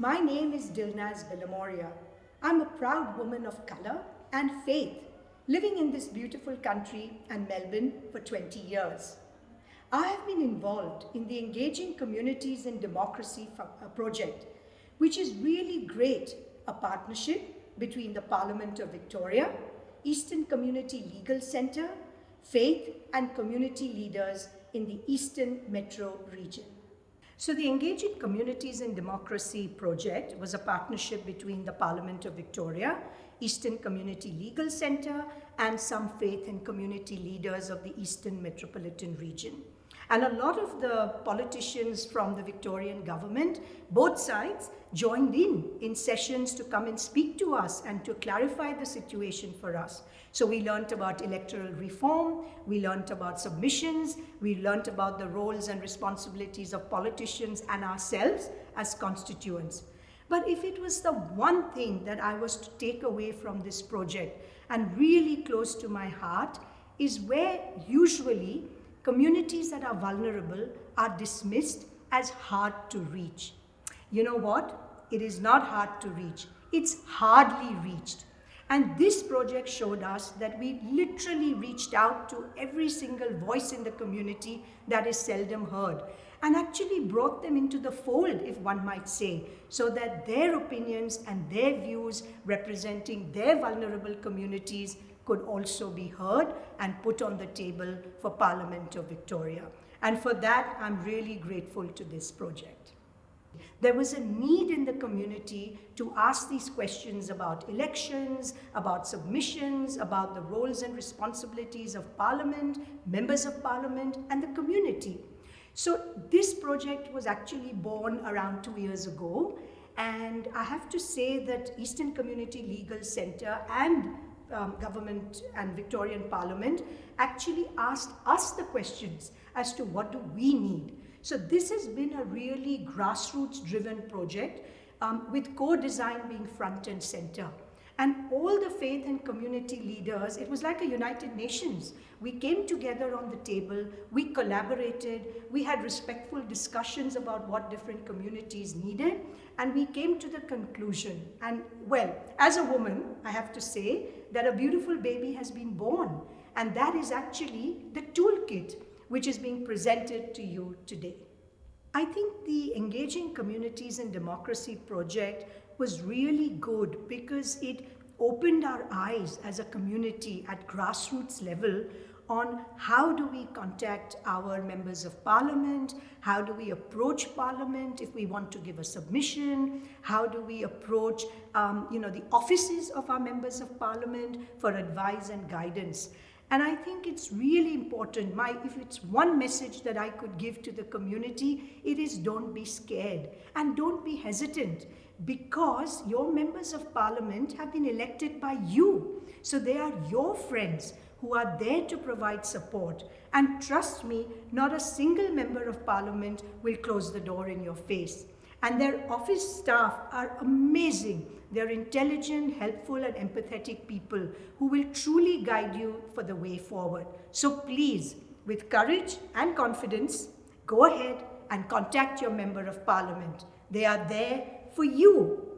My name is Dilnaz Bilamoria. I'm a proud woman of color and faith, living in this beautiful country and Melbourne for 20 years. I have been involved in the Engaging Communities in Democracy project, which is really great, a partnership between the Parliament of Victoria, Eastern Community Legal Centre, faith and community leaders in the Eastern Metro region. So the Engaging Communities in Democracy project was a partnership between the Parliament of Victoria, Eastern Community Legal Centre, and some faith and community leaders of the Eastern Metropolitan region. And a lot of the politicians from the Victorian government, both sides, joined in sessions to come and speak to us and to clarify the situation for us. So we learnt about electoral reform, we learnt about submissions, we learnt about the roles and responsibilities of politicians and ourselves as constituents. But if it was the one thing that I was to take away from this project and really close to my heart, is where usually communities that are vulnerable are dismissed as hard to reach. You know what? It is not hard to reach. It's hardly reached. And this project showed us that we literally reached out to every single voice in the community that is seldom heard, and actually brought them into the fold, if one might say, so that their opinions and their views representing their vulnerable communities could also be heard and put on the table for Parliament of Victoria. And for that, I'm really grateful to this project. There was a need in the community to ask these questions about elections, about submissions, about the roles and responsibilities of Parliament, members of Parliament, and the community. So this project was actually born around 2 years ago, and I have to say that Eastern Community Legal Centre and government and Victorian Parliament actually asked us the questions as to what do we need. So this has been a really grassroots driven project with co-design being front and center. And all the faith and community leaders, it was like a United Nations. We came together on the table, we collaborated, we had respectful discussions about what different communities needed, and we came to the conclusion. And well, as a woman, I have to say that a beautiful baby has been born, and that is actually the toolkit which is being presented to you today. I think the Engaging Communities in Democracy project was really good because it opened our eyes as a community at grassroots level on how do we contact our members of Parliament, how do we approach Parliament if we want to give a submission, how do we approach the offices of our members of Parliament for advice and guidance. And I think it's really important, if it's one message that I could give to the community, it is don't be scared and don't be hesitant, because your members of Parliament have been elected by you. So they are your friends who are there to provide support. And trust me, not a single member of Parliament will close the door in your face. And their office staff are amazing. They're intelligent, helpful, and empathetic people who will truly guide you for the way forward. So please, with courage and confidence, go ahead and contact your member of Parliament. They are there for you.